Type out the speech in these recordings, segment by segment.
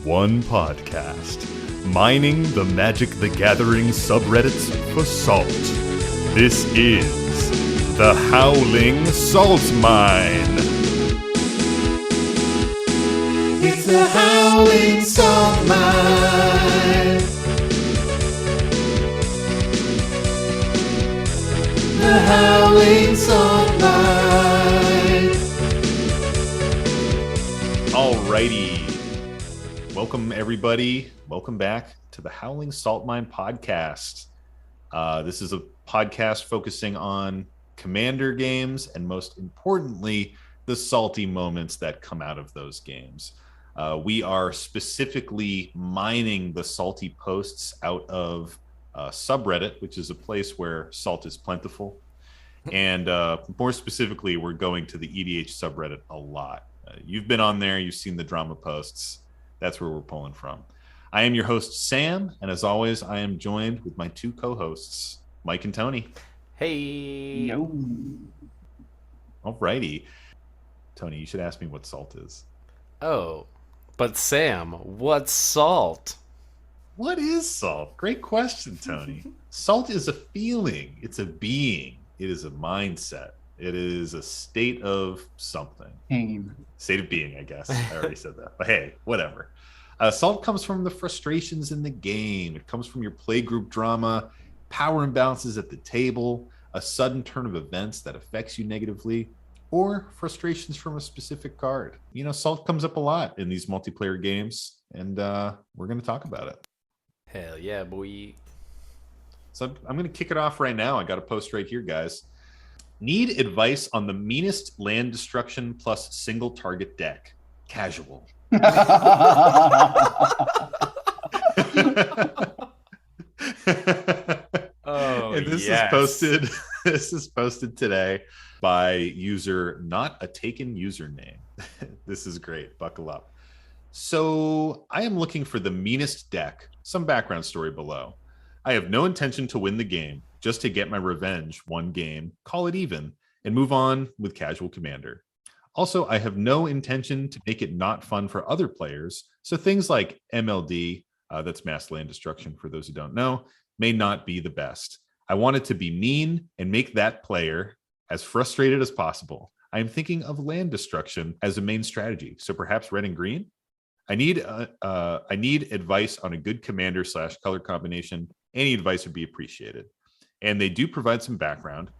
One podcast, mining the Magic the Gathering subreddits for salt. This is the Howling Salt Mine. It's the Howling Salt Mine. The Howling Salt Mine. Alrighty. Welcome, everybody. Welcome back to the Howling Salt Mine podcast. This is a podcast focusing on Commander games and, most importantly, the salty moments that come out of those games. We are specifically mining the salty posts out of subreddit, which is a place where salt is plentiful. And more specifically, we're going to the EDH subreddit a lot. You've been on there. You've seen the drama posts. That's where we're pulling from. I am your host, Sam, and as always, I am joined with my two co-hosts, Mike and Tony. Hey. No. Alrighty. Tony, you should ask me what salt is. Oh, but Sam, what's salt? What is salt? Great question, Tony. Salt is a feeling. It's a being. It is a mindset. It is a state of something. Pain. State of being, I guess. I already said that. But hey, whatever. Salt comes from the frustrations in the game. It comes from your playgroup drama, power imbalances at the table, a sudden turn of events that affects you negatively, or frustrations from a specific card. You know, salt comes up a lot in these multiplayer games, and we're going to talk about it. Hell yeah, boy. So I'm going to kick it off right now. I got a post right here, guys. Need advice on the meanest land destruction plus single target deck. Casual. Oh, and this yes. is posted. This is posted today by user not a taken username. This is great. Buckle up. So I am looking for the meanest deck. Some background story below. I have no intention to win the game, just to get my revenge one game, call it even, and move on with casual commander. Also, I have no intention to make it not fun for other players, so things like MLD, that's mass land destruction for those who don't know, may not be the best. I want it to be mean and make that player as frustrated as possible. I am thinking of land destruction as a main strategy, so perhaps red and green? I need advice on a good commander / color combination. Any advice would be appreciated. And they do provide some background.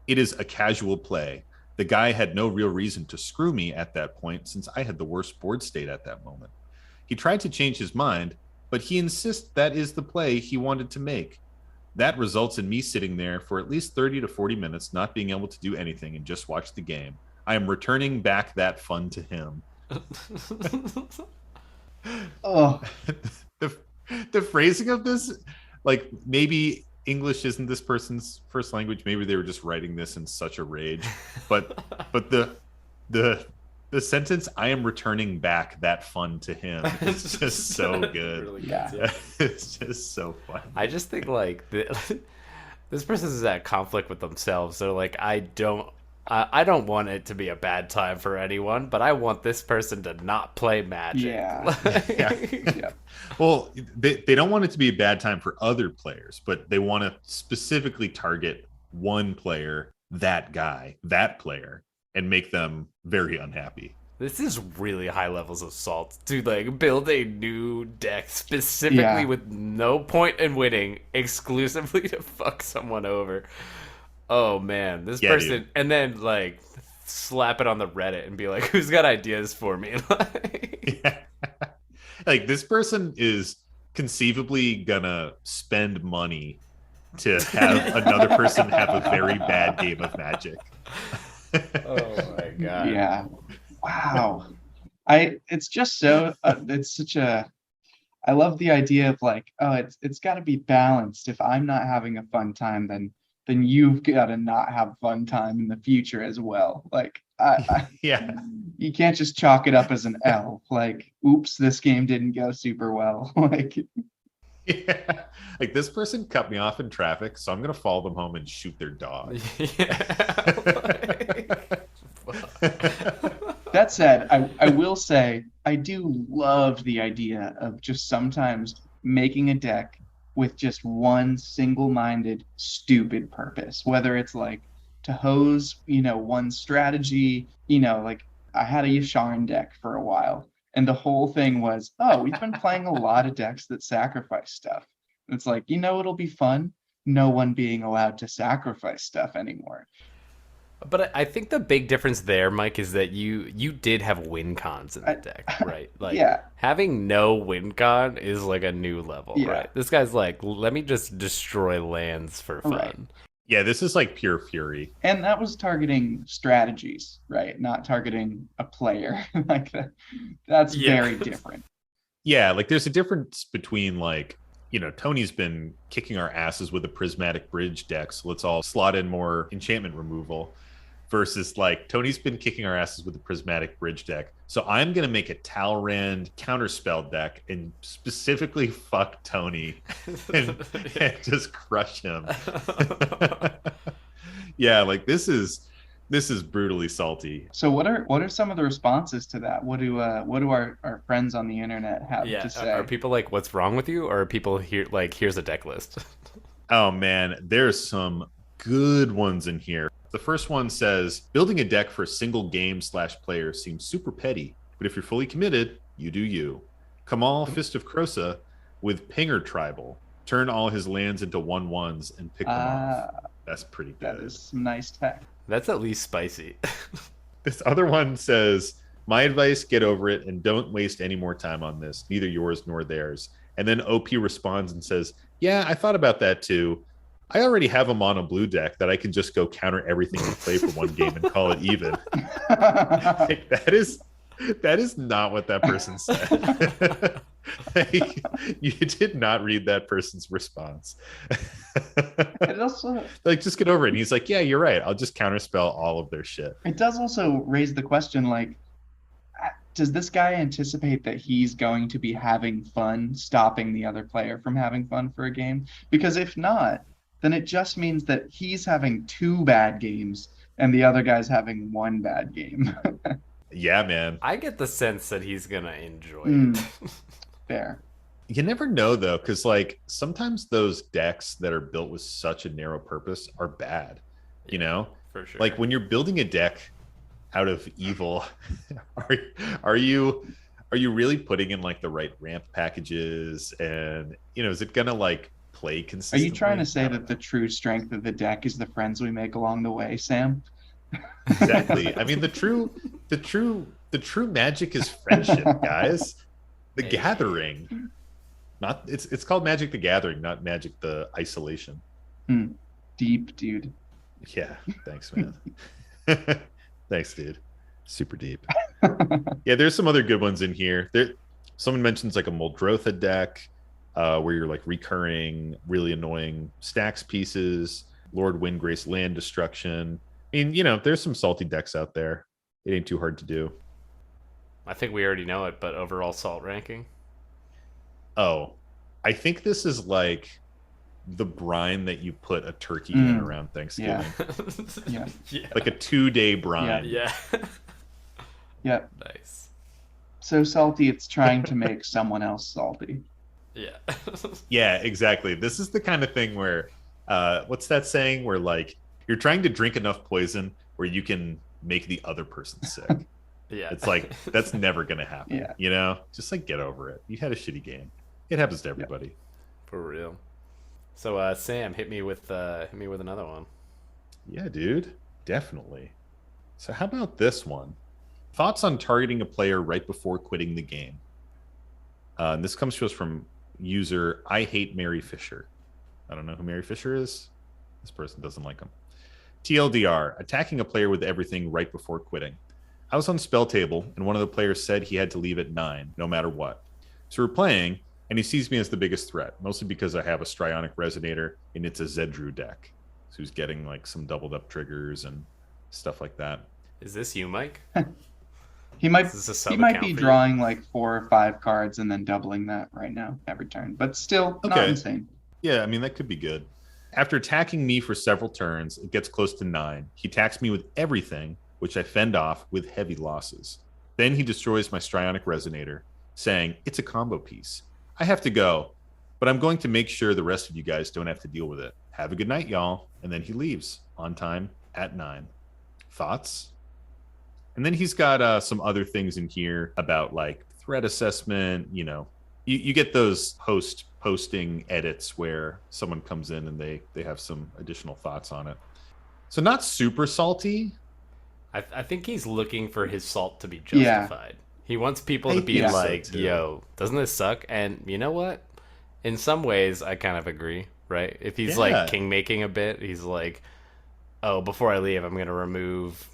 It is a casual play. The guy had no real reason to screw me at that point since I had the worst board state at that moment. He tried to change his mind, but he insists that is the play he wanted to make. That results in me sitting there for at least 30 to 40 minutes, not being able to do anything and just watch the game. I am returning back that fun to him. Oh. The phrasing of this, like maybe English isn't this person's first language. Maybe they were just writing this in such a rage. But the sentence, I am returning back that fun to him, is just so good. Really Yeah. good. It's just so fun. I just think like this person is at conflict with themselves. They're like, I don't want it to be a bad time for anyone, but I want this person to not play Magic. Yeah. Yeah. Well, they don't want it to be a bad time for other players, but they want to specifically target one player, that guy, that player, and make them very unhappy. This is really high levels of salt to like build a new deck specifically with no point in winning, exclusively to fuck someone over. Oh man, this person, dude. And then like slap it on the Reddit and be like, "Who's got ideas for me?" Yeah. Like this person is conceivably gonna spend money to have another person have a very bad game of Magic. Oh my god! Yeah. Wow. It's just so. It's such a. I love the idea of like, oh, it's got to be balanced. If I'm not having a fun time, then you've got to not have fun time in the future as well. Like, Yeah. You can't just chalk it up as an L. Like, oops, this game didn't go super well. Like, Yeah. Like this person cut me off in traffic, so I'm gonna follow them home and shoot their dog. Yeah. That said, I will say I do love the idea of just sometimes making a deck with just one single-minded, stupid purpose, whether it's like to hose, one strategy, like I had a Yasharn deck for a while, and the whole thing was, oh, we've been playing a lot of decks that sacrifice stuff. It's like, it'll be fun. No one being allowed to sacrifice stuff anymore. But I think the big difference there, Mike, is that you did have win cons in the deck, right? Like Yeah. having no win con is like a new level, Yeah. right? This guy's like, let me just destroy lands for fun. Right. Yeah, this is like pure fury. And that was targeting strategies, right? Not targeting a player. Like that's very different. Yeah, like there's a difference between like, Tony's been kicking our asses with a prismatic bridge deck, so let's all slot in more enchantment removal. Versus like Tony's been kicking our asses with a prismatic bridge deck, so I'm gonna make a Talrand counterspell deck and specifically fuck Tony and just crush him. Yeah, like this is brutally salty. So what are some of the responses to that? What do our friends on the internet have to say? Are people like, what's wrong with you, or are people here like, here's a deck list? Oh man, there's some good ones in here. The first one says, building a deck for a single game/player seems super petty, but if you're fully committed, you do you. Kamal Fist of Krosa with Pinger Tribal. Turn all his lands into 1/1s and pick them off. That's pretty good. That is some nice tech. That's at least spicy. This other one says, my advice, get over it and don't waste any more time on this, neither yours nor theirs. And then OP responds and says, yeah, I thought about that too. I already have a mono blue deck that I can just go counter everything you play for one game and call it even. Like, that is not what that person said. Like, you did not read that person's response. It also like, just get over it. And he's like, yeah, you're right. I'll just counterspell all of their shit. It does also raise the question, like, does this guy anticipate that he's going to be having fun stopping the other player from having fun for a game? Because if not, then it just means that he's having 2 bad games and the other guy's having 1 bad game. Yeah, man. I get the sense that he's gonna enjoy it. Fair. You never know though, because like sometimes those decks that are built with such a narrow purpose are bad. For sure. Like when you're building a deck out of evil, are you really putting in like the right ramp packages, and is it gonna like play Are consistently? you trying to say that the true strength of the deck is the friends we make along the way, Sam? Exactly. I mean, the true magic is friendship, guys. The Gathering. Not it's called Magic the Gathering, not Magic the Isolation. Deep, dude. Yeah, thanks, man. Thanks, dude. Super deep. Yeah, there's some other good ones in here. Someone mentions like a Muldrotha deck, where you're like recurring really annoying stacks pieces, Lord Windgrace land destruction. I mean, there's some salty decks out there. It ain't too hard to do. I think we already know it, but overall salt ranking. Oh, I think this is like the brine that you put a turkey in around Thanksgiving. Yeah. Like a 2-day brine. Yeah. Yep. Nice. So salty it's trying to make someone else salty. Yeah. Yeah, exactly. This is the kind of thing where what's that saying where like you're trying to drink enough poison where you can make the other person sick. Yeah. It's like that's never gonna happen. Yeah. Just like get over it. You had a shitty game. It happens to everybody. For real. So Sam, hit me with another one. Yeah, dude. Definitely. So how about this one? Thoughts on targeting a player right before quitting the game. And this comes to us from user I Hate Mary Fisher. I don't know who Mary Fisher is. This person doesn't like him. TLDR, attacking a player with everything right before quitting. I was on spell table, and one of the players said he had to leave at 9, no matter what. So we're playing, and he sees me as the biggest threat, mostly because I have a Strionic Resonator, and it's a Zedru deck. So he's getting like some doubled up triggers and stuff like that. Is this you, Mike? He might be drawing like 4 or 5 cards and then doubling that right now every turn, but still not insane. Yeah, I mean, that could be good. After attacking me for several turns, it gets close to 9. He attacks me with everything, which I fend off with heavy losses. Then he destroys my Strionic Resonator, saying, "It's a combo piece. I have to go, but I'm going to make sure the rest of you guys don't have to deal with it. Have a good night, y'all." And then he leaves on time at 9. Thoughts? And then he's got some other things in here about like threat assessment. You get those posting edits where someone comes in and they have some additional thoughts on it. So not super salty. I think he's looking for his salt to be justified. He wants people to be like, yo, doesn't this suck? And you know what? In some ways, I kind of agree, right? If he's like king making a bit, he's like, oh, before I leave, I'm going to remove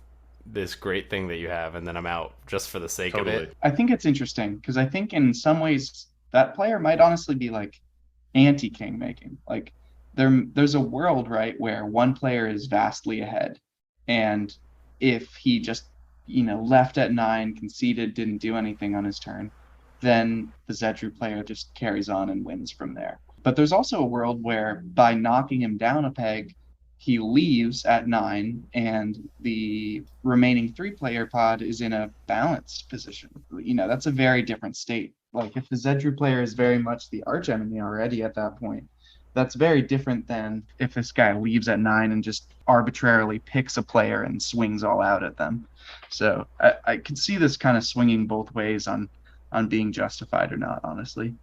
this great thing that you have, and then I'm out just for the sake of it. I think it's interesting because I think in some ways that player might honestly be like anti-king making. Like there's a world, right, where one player is vastly ahead, and if he just left at 9, conceded, didn't do anything on his turn, then the Zedru player just carries on and wins from there. But there's also a world where by knocking him down a peg, he leaves at 9 and the remaining 3-player pod is in a balanced position. That's a very different state. Like if the Zedru player is very much the arch enemy already at that point, that's very different than if this guy leaves at 9 and just arbitrarily picks a player and swings all out at them. So I could see this kind of swinging both ways on being justified or not, honestly.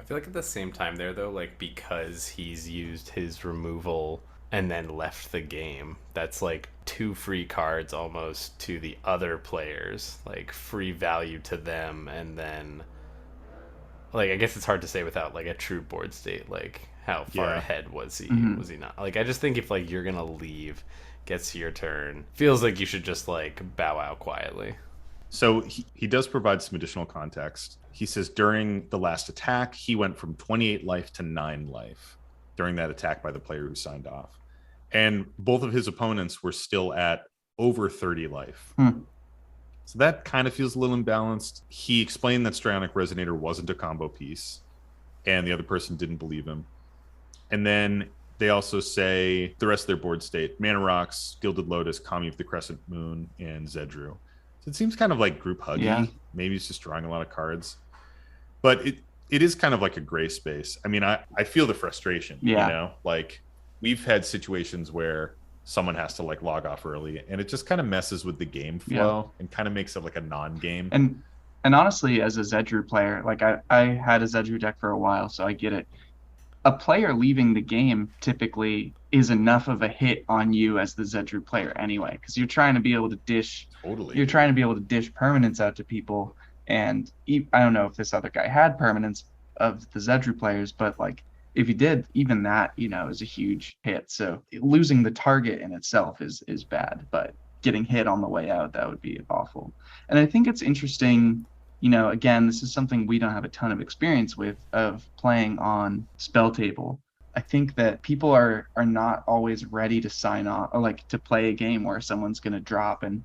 I feel like at the same time there, though, like because he's used his removal and then left the game, that's like 2 free cards almost to the other players, like free value to them, and then like I guess it's hard to say without like a true board state, like how far ahead was he? Was he not? Like I just think if like you're gonna leave, gets to your turn, feels like you should just like bow out quietly. So he does provide some additional context. He says during the last attack, he went from 28 life to 9 life during that attack by the player who signed off. And both of his opponents were still at over 30 life. So that kind of feels a little imbalanced. He explained that Strionic Resonator wasn't a combo piece, and the other person didn't believe him. And then they also say the rest of their board state: Mana Rocks, Gilded Lotus, Kami of the Crescent Moon, and Zedru. So it seems kind of like group huggy. Yeah. Maybe he's just drawing a lot of cards. But it is kind of like a gray space. I mean, I feel the frustration, Like we've had situations where someone has to like log off early, and it just kind of messes with the game flow and kind of makes it like a non-game. And honestly, as a Zedru player, like I had a Zedru deck for a while, so I get it. A player leaving the game typically is enough of a hit on you as the Zedru player anyway, because you're trying to be able to dish. Totally. You're trying to be able to dish permanents out to people, and I don't know if this other guy had permanents of the Zedru players, but like if you did, even that is a huge hit. So losing the target in itself is bad, but getting hit on the way out, that would be awful. And I think it's interesting. Again, this is something we don't have a ton of experience with, of playing on Spell Table. I think that people are not always ready to sign off, or like to play a game where someone's going to drop. And,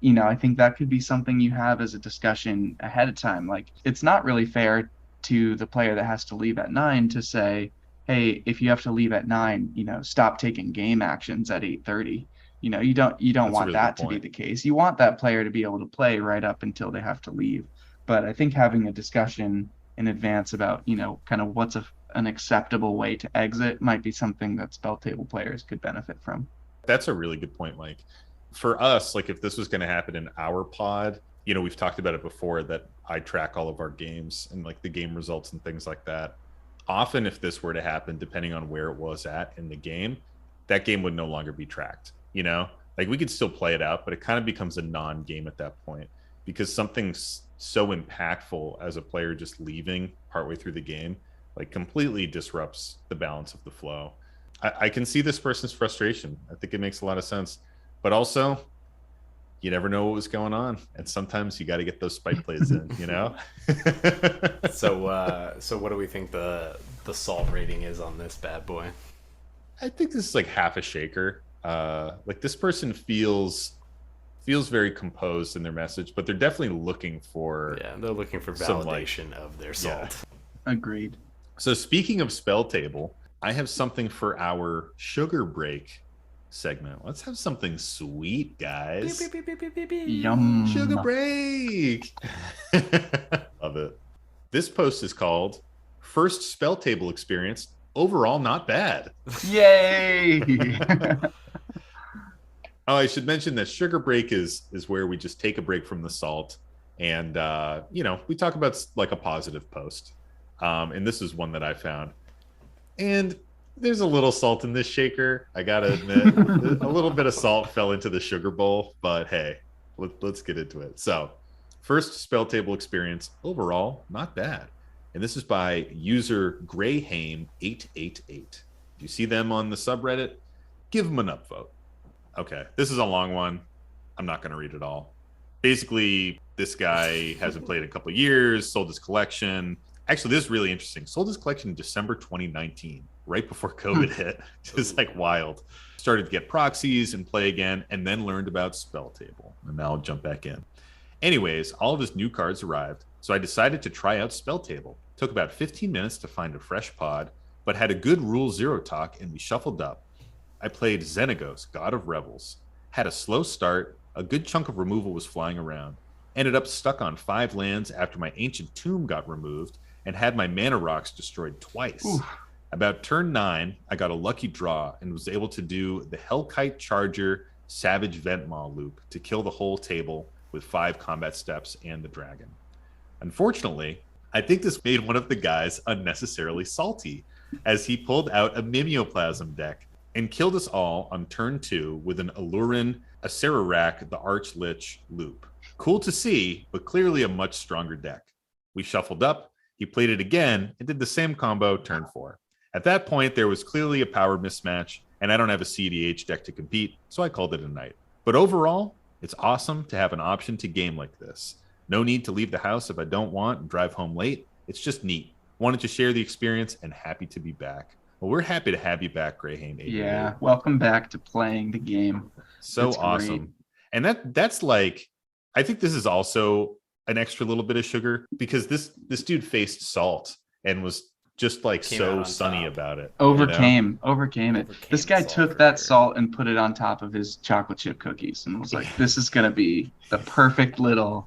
I think that could be something you have as a discussion ahead of time. Like, it's not really fair to the player that has to leave at 9 to say, hey, if you have to leave at 9, stop taking game actions at 8:30. You don't want that to be the case. You want that player to be able to play right up until they have to leave. But I think having a discussion in advance about, kind of what's an acceptable way to exit might be something that Spell Table players could benefit from. That's a really good point, Mike. For us, like if this was going to happen in our pod, we've talked about it before that I track all of our games and like the game results and things like that. Often if this were to happen, depending on where it was at in the game, that game would no longer be tracked. Like we could still play it out, but it kind of becomes a non-game at that point, because something's so impactful as a player just leaving partway through the game, like completely disrupts the balance of the flow. I can see this person's frustration. I think it makes a lot of sense, but also you never know what was going on, and sometimes you got to get those spike plays in. So what do we think the salt rating is on this bad boy? I think this is like half a shaker. Like this person feels very composed in their message, but they're definitely looking for they're looking for validation of their salt. Agreed. So speaking of Spell Table, I have something for our sugar break segment. Let's have something sweet, Beep, guys. beep, beep, beep, beep, beep, beep. Sugar Yum. break. Love it. This post is called First Spell Table Experience. Overall, not bad. Yay! Oh, I should mention that sugar break is where we just take a break from the salt, and we talk about like a positive post. And this is one that I found, and there's a little salt in this shaker. I gotta admit, a little bit of salt fell into the sugar bowl, but hey, let's get into it. So, first spell table experience overall, not bad. And this is by user Greyhame888. If you see them on the subreddit, give them an upvote. Okay, this is a long one. I'm not going to read it all. Basically, this guy hasn't played in a couple of years, sold his collection. Actually, this is really interesting. Sold his collection in December 2019, right before COVID hit. Just like wild. Started to get proxies and play again, and then learned about Spell Table. And now I'll jump back in. Anyways, all of his new cards arrived, so I decided to try out Spell Table. Took about 15 minutes to find a fresh pod, but had a good Rule Zero talk, and we shuffled up. I played Xenagos, God of Revels. Had a slow start, a good chunk of removal was flying around. Ended up stuck on 5 lands after my Ancient Tomb got removed, and had my mana rocks destroyed twice. Oof. About turn 9, I got a lucky draw and was able to do the Hellkite Charger Savage Ventmaw loop to kill the whole table with 5 combat steps and the dragon. Unfortunately, I think this made one of the guys unnecessarily salty, as he pulled out a Mimeoplasm deck and killed us all on turn 2 with an Alurin Acererak the Archlich loop. Cool to see, but clearly a much stronger deck. We shuffled up, he played it again, and did the same combo turn 4. At that point, there was clearly a power mismatch, and I don't have a CDH deck to compete, so I called it a night. But overall, it's awesome to have an option to game like this. No need to leave the house if I don't want and drive home late. It's just neat. Wanted to share the experience and happy to be back. Well, we're happy to have you back, Greyhame. Yeah, welcome back to playing the game. So It's awesome. great. And that's like, I think this is also an extra little bit of sugar, because this dude faced salt and was just like Came out so on sunny top. about it. Overcame it. Overcame This the guy salt took for that sure. salt and put it on top of his chocolate chip cookies and was like, this is gonna be the perfect little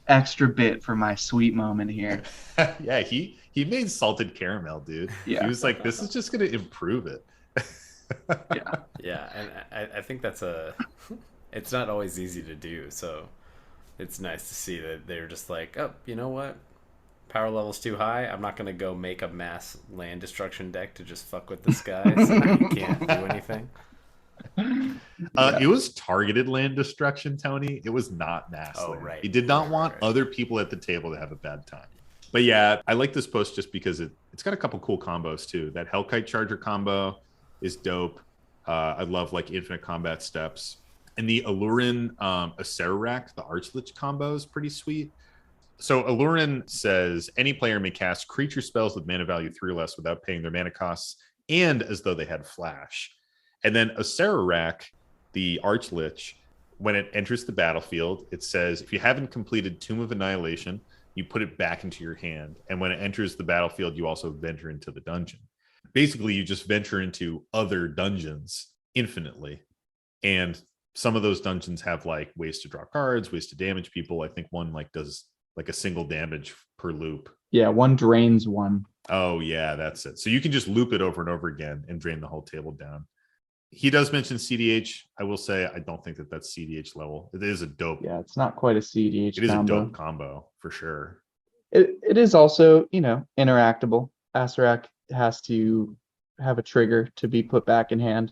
extra bit for my sweet moment here. Yeah, he made salted caramel, dude. Yeah. He was like, this is just gonna improve it. Yeah. Yeah, and I think that's it's not always easy to do, so it's nice to see that they're just like, oh, you know what? Power level's too high. I'm not gonna go make a mass land destruction deck to just fuck with this guy, so he can't do anything. Yeah. It was targeted land destruction, Tony. It was not mass Oh, land. right. He did not Right, want right. other people at the table to have a bad time. But yeah, I like this post just because it's got a couple cool combos too. That Hellkite Charger combo is dope. I love like infinite combat steps. And the Alurin Acererak, the Archlich combo is pretty sweet. So Alurin says any player may cast creature spells with mana value 3 or less without paying their mana costs and as though they had flash. And then Acererak, the Archlich, when it enters the battlefield, it says if you haven't completed Tomb of Annihilation, you put it back into your hand. And when it enters the battlefield, you also venture into the dungeon. Basically, you just venture into other dungeons infinitely. And some of those dungeons have like ways to draw cards, ways to damage people. I think one like does like a single damage per loop. Yeah, one drains one. Oh yeah, that's it. So you can just loop it over and over again and drain the whole table down. He does mention CDH. I will say I don't think that that's CDH level. It is a dope. Yeah, it's not quite a CDH It is combo. a dope combo for sure. It is also, interactable. Acererak has to have a trigger to be put back in hand.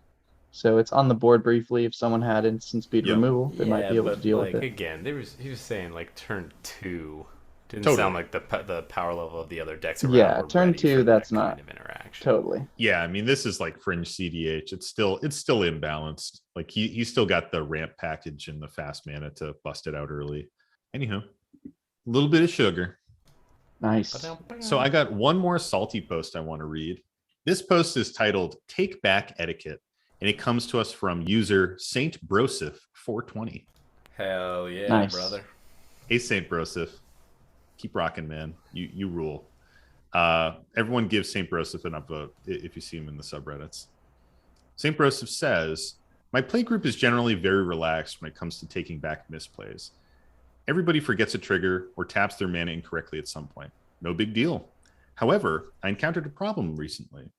So it's on the board briefly. If someone had instant speed Yep. removal, they might be able but to deal like, with it. again, he was saying like turn 2 didn't Totally. sound like the power level of the other decks around. Yeah, were turn ready 2, for that's that not kind of interaction. Totally. Yeah, I mean this is like fringe CDH. It's still imbalanced. Like he still got the ramp package and the fast mana to bust it out early. Anyhow, a little bit of sugar. Nice. So I got one more salty post I want to read. This post is titled Take Back Etiquette, and it comes to us from user Saint Brosif 420. Hell yeah, Nice. brother. Hey Saint Brosif, keep rocking, man. You rule. Everyone give Saint Brosif an upvote if you see him in the subreddits. Saint Brosif says, My play group is generally very relaxed when it comes to taking back misplays. Everybody forgets a trigger or taps their mana incorrectly at some point. No big deal. However, I encountered a problem recently.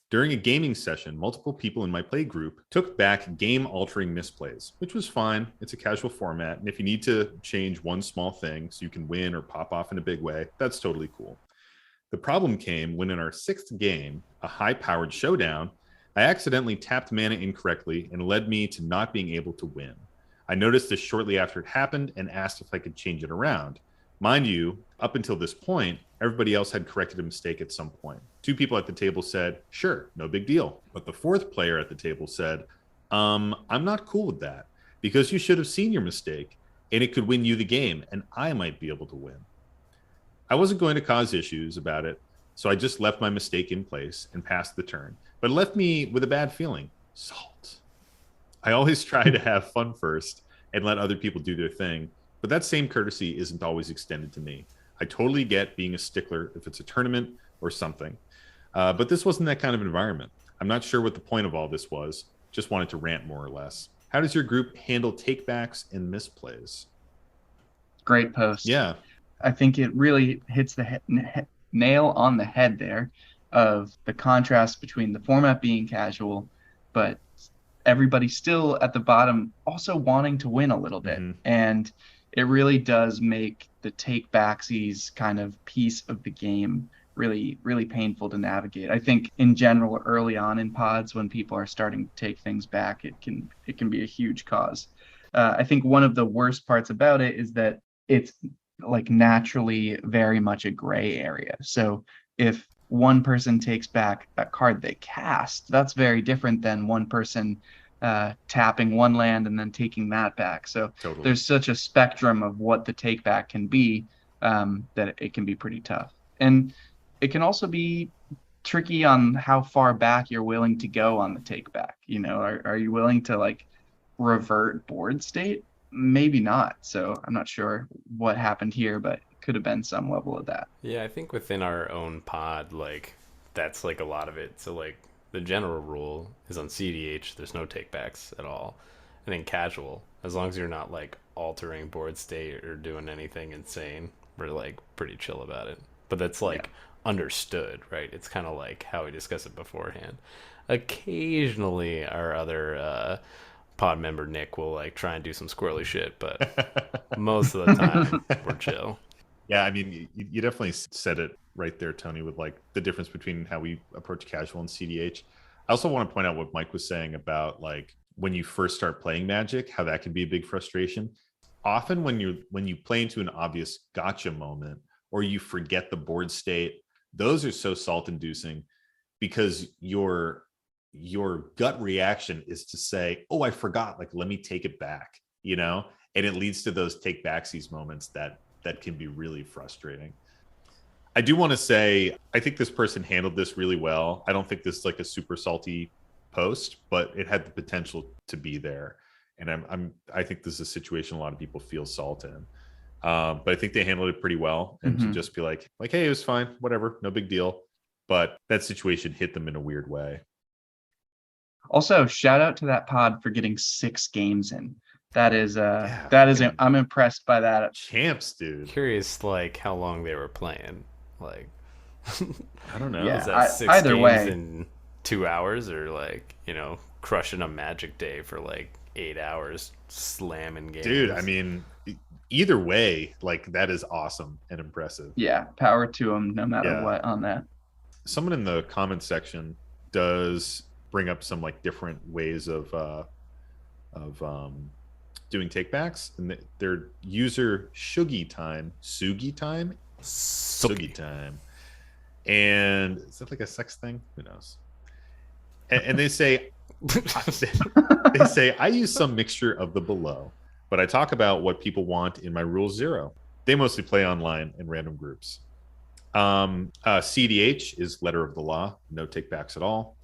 During a gaming session, multiple people in my play group took back game-altering misplays, which was fine. It's a casual format, and if you need to change one small thing so you can win or pop off in a big way, that's totally cool. The problem came when in our 6th game, a high-powered showdown, I accidentally tapped mana incorrectly and led me to not being able to win. I noticed this shortly after it happened and asked if I could change it around. Mind you, up until this point, everybody else had corrected a mistake at some point. 2 people at the table said, sure, no big deal. But the 4th player at the table said, I'm not cool with that because you should have seen your mistake and it could win you the game and I might be able to win. I wasn't going to cause issues about it, so I just left my mistake in place and passed the turn. But it left me with a bad feeling. Salt. I always try to have fun first and let other people do their thing, but that same courtesy isn't always extended to me. I totally get being a stickler if it's a tournament or something, but this wasn't that kind of environment. I'm not sure what the point of all this was. Just wanted to rant more or less. How does your group handle takebacks and misplays? Great post. Yeah. I think it really hits the nail on the head there of the contrast between the format being casual, but everybody still at the bottom also wanting to win a little bit. Mm-hmm. And it really does make the take backsies kind of piece of the game really, really painful to navigate. I think in general, early on in pods, when people are starting to take things back, it can be a huge cause. I think one of the worst parts about it is that it's like naturally very much a gray area. So if one person takes back a card they cast, that's very different than one person tapping one land and then taking that back. So Totally. There's such a spectrum of what the take back can be that it can be pretty tough. And it can also be tricky on how far back you're willing to go on the take back. You know, are you willing to like revert board state? Maybe not. So I'm not sure what happened here, but it could have been some level of that. Yeah, I think within our own pod, like, that's like a lot of it. So, like, the general rule is on CDH, there's no takebacks at all. And in casual, as long as you're not, like, altering board state or doing anything insane, we're, like, pretty chill about it. But that's, like, understood, right? It's kind of like how we discussed it beforehand. Occasionally, our other pod member Nick will like try and do some squirrely shit, but most of the time we're chill. Yeah, I mean, you definitely said it right there, Tony, with like the difference between how we approach casual and CDH. I also want to point out what Mike was saying about like when you first start playing Magic, how that can be a big frustration. Often when you play into an obvious gotcha moment or you forget the board state, those are so salt inducing because your gut reaction is to say, oh, I forgot, like, let me take it back, you know? And it leads to those take backsies moments that can be really frustrating. I do want to say, I think this person handled this really well. I don't think this is like a super salty post, but it had the potential to be there. And I think this is a situation a lot of people feel salt in. But I think they handled it pretty well. And to just be like, hey, it was fine, whatever, no big deal. But that situation hit them in a weird way. Also, shout out to that pod for getting 6 games in. I'm impressed by that. Champs, dude. Curious, like how long they were playing. Like, I don't know. Yeah, is that 6 either games way in 2 hours, or like crushing a Magic day for like 8 hours, slamming games? Dude, I mean, either way, like that is awesome and impressive. Yeah, power to them, no matter what on that. Someone in the comments section does bring up some like different ways of doing takebacks, and their user Sugi time, and is that like a sex thing? Who knows? And they say I use some mixture of the below, but I talk about what people want in my rule 0. They mostly play online in random groups. CDH is letter of the law, no takebacks at all.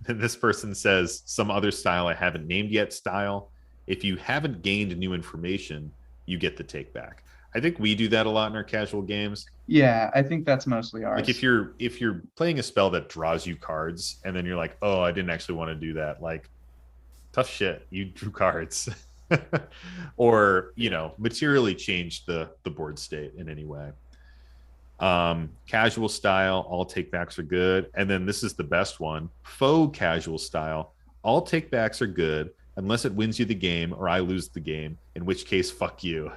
And this person says some other style I haven't named yet style. If you haven't gained new information, you get the take back. I think we do that a lot in our casual games. Yeah, I think that's mostly ours. Like if you're playing a spell that draws you cards and then you're like, oh, I didn't actually want to do that. Like, tough shit. You drew cards. Or, materially changed the board state in any way. Casual style, all take backs are good. And then this is the best one. Faux casual style, all take backs are good unless it wins you the game or I lose the game, in which case, fuck you.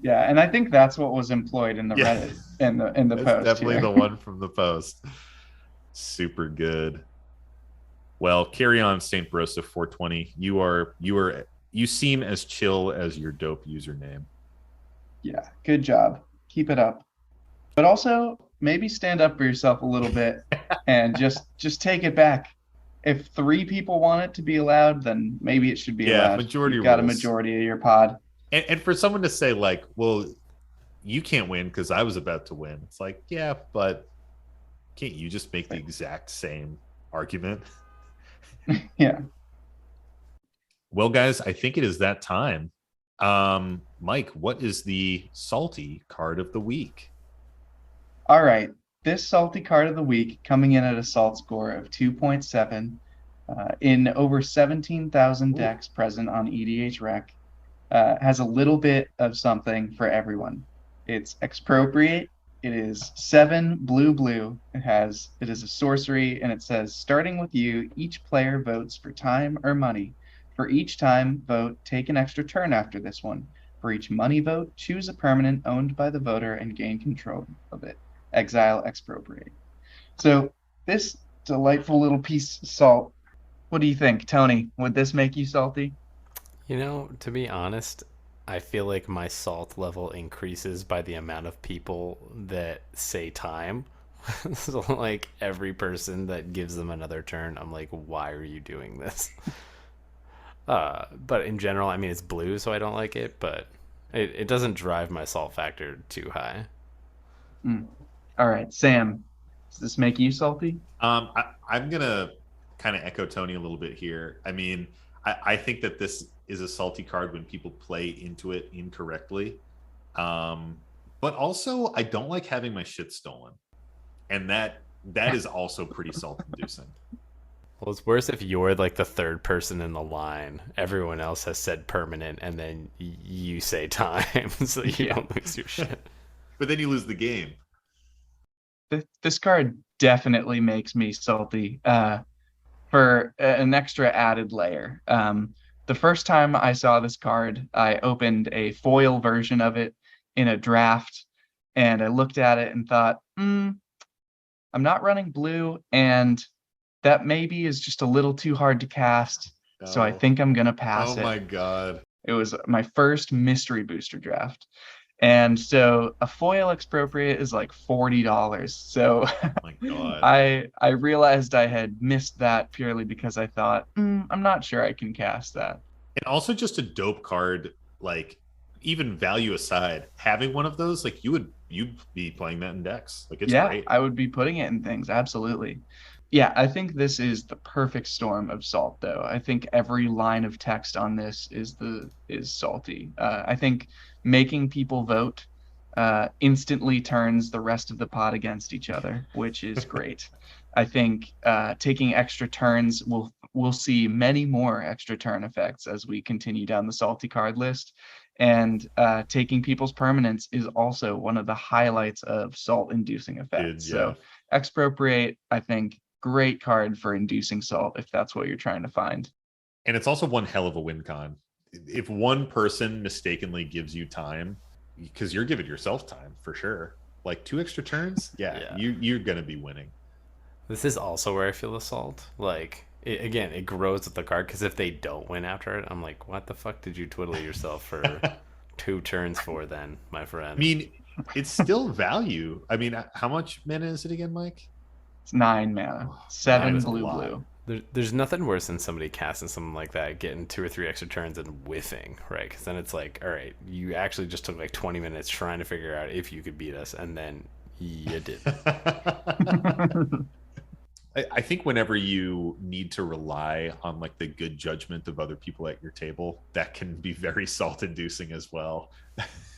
Yeah, and I think that's what was employed in the Reddit in the That's post. definitely here. the one from the post. Super good. Well, carry on, Saint Barossa 420. You seem as chill as your dope username. Yeah, good job. Keep it up. But also maybe stand up for yourself a little bit and just take it back. If 3 people want it to be allowed, then maybe it should be Yeah, allowed. majority You've got a rules. majority of your pod. And for someone to say like, well, you can't win because I was about to win. It's like, yeah, but can't you just make the exact same argument? Yeah. Well, guys, I think it is that time. Mike, what is the salty card of the week? All right. This salty card of the week coming in at a salt score of 2.7 in over 17,000 decks present on EDH Rec. Has a little bit of something for everyone. It's Expropriate. It is 7 blue. It is a sorcery, and it says, starting with you, each player votes for time or money. For each time vote, take an extra turn after this one. For each money vote, choose a permanent owned by the voter and gain control of it. Exile Expropriate. So this delightful little piece of salt. What do you think, Tony? Would this make you salty? To be honest, I feel like my salt level increases by the amount of people that say time. So, like, every person that gives them another turn, I'm like, why are you doing this? But in general, I mean, it's blue, so I don't like it, but it doesn't drive my salt factor too high. All right, Sam, does this make you salty? I'm gonna kind of echo Tony a little bit here. I mean, I think that this is a salty card when people play into it incorrectly. But also, I don't like having my shit stolen, and that is also pretty salt-inducing. Well, it's worse if you're like the third person in the line. Everyone else has said permanent, and then you say time, so you don't lose your shit. But then you lose the game. This card definitely makes me salty for an extra added layer. The first time I saw this card, I opened a foil version of it in a draft, and I looked at it and thought, I'm not running blue, and that maybe is just a little too hard to cast, so I think I'm going to pass it. Oh my God. It was my first mystery booster draft. And so a foil Expropriate is like $40. So my God. I realized I had missed that purely because I thought, I'm not sure I can cast that. And also just a dope card, like even value aside, having one of those, like you'd be playing that in decks. Like it's great. I would be putting it in things, absolutely. Yeah, I think this is the perfect storm of salt, though. I think every line of text on this is salty. I think making people vote instantly turns the rest of the pot against each other, which is great. I think taking extra turns, we'll see many more extra turn effects as we continue down the salty card list. And taking people's permanents is also one of the highlights of salt-inducing effects. Yeah. So Expropriate, I think, great card for inducing salt if that's what you're trying to find. And it's also one hell of a win con. If one person mistakenly gives you time, because you're giving yourself time for sure, like 2 extra turns, you're gonna be winning. This is also where I feel the salt. Like, it grows with the card, because if they don't win after it, I'm like, what the fuck did you twiddle yourself for 2 turns for then, my friend? I mean, it's still value. I mean, how much mana is it again, Mike? It's 9 mana, 7 blue. There's nothing worse than somebody casting something like that, getting 2 or 3 extra turns and whiffing, right? Because then it's like, all right, you actually just took like 20 minutes trying to figure out if you could beat us, and then you did. I think whenever you need to rely on like the good judgment of other people at your table, that can be very salt-inducing as well.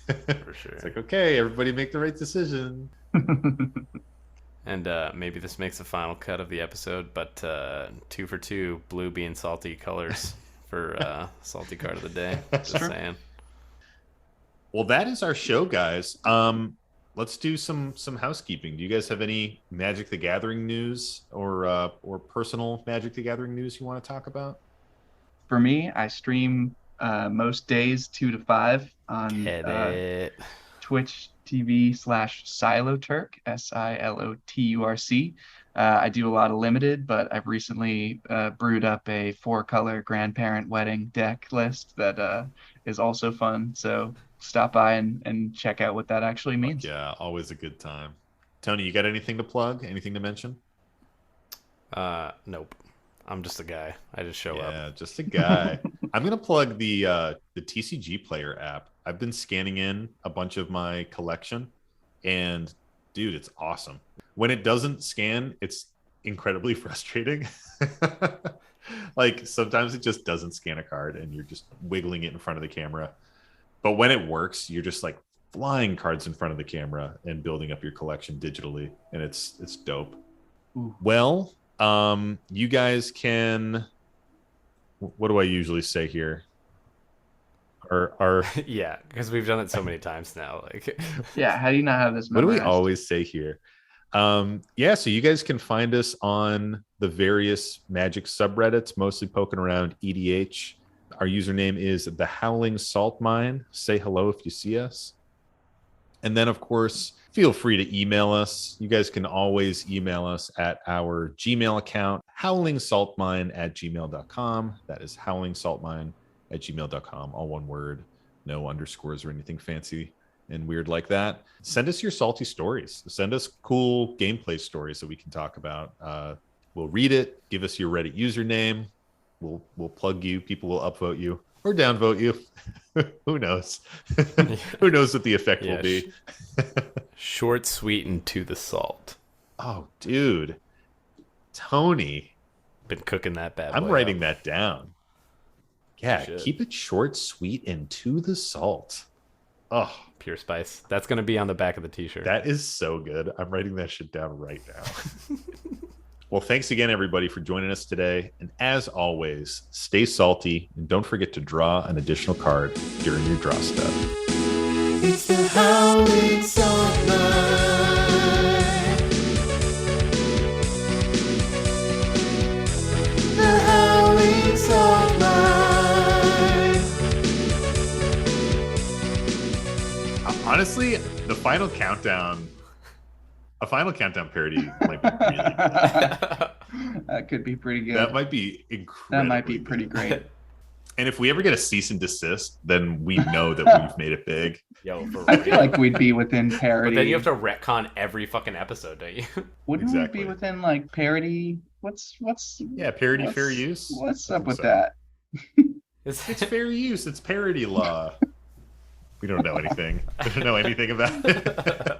For sure. It's like, okay, everybody make the right decision. And maybe this makes the final cut of the episode, but 2 for 2, blue being salty colors for salty card of the day. Just saying. Well, that is our show, guys. Let's do some housekeeping. Do you guys have any Magic the Gathering news or personal Magic the Gathering news you want to talk about? For me, I stream most days 2 to 5 on Twitch TV/Siloturk, SILOTURC. I do a lot of limited, but I've recently brewed up a 4-color grandparent wedding deck list that is also fun. So stop by and check out what that actually means. Yeah, always a good time. Tony, you got anything to plug? Anything to mention? Nope. I'm just a guy. I just show up. Yeah, just a guy. I'm gonna plug the TCG Player app. I've been scanning in a bunch of my collection, and dude, it's awesome. When it doesn't scan, it's incredibly frustrating. Like sometimes it just doesn't scan a card, and you're just wiggling it in front of the camera. But when it works, you're just like flying cards in front of the camera and building up your collection digitally, and it's dope. Ooh. Well, you guys can. What do I usually say here? Yeah, because we've done it so many times now. Like, yeah, how do you not have this memorized? What do we always say here? Yeah, so you guys can find us on the various Magic subreddits, mostly poking around EDH. Our username is the Howling Salt Mine. Say hello if you see us. And then, of course, feel free to email us. You guys can always email us at our Gmail account, howlingsaltmine@gmail.com. That is howlingsaltmine@gmail.com, all one word, no underscores or anything fancy and weird like that. Send us your salty stories. Send us cool gameplay stories that we can talk about. We'll read it. Give us your Reddit username. We'll plug you. People will upvote you or downvote you. Who knows? Who knows what the effect will be? Short, sweet, and to the salt. Oh, dude. Tony. Been cooking that bad boy. I'm writing that down. Yeah, keep it short, sweet, and to the salt. Oh, pure spice. That's going to be on the back of the t-shirt. That is so good. I'm writing that shit down right now. Well, thanks again, everybody, for joining us today. And as always, stay salty and don't forget to draw an additional card during your draw step. It's the Howling Salt Mine. The Howling Salt Mine. Honestly, the final countdown. A final countdown parody might be really good. That could be pretty good. That might be incredible. That might be pretty great. And if we ever get a cease and desist, then we know that we've made it big. Yo, for I feel like we'd be within parody. But then you have to retcon every fucking episode, don't you? Wouldn't Exactly. we be within like parody? What's Yeah, parody fair use. What's up with that? It's fair use. It's parody law. We don't know anything. We don't know anything about it.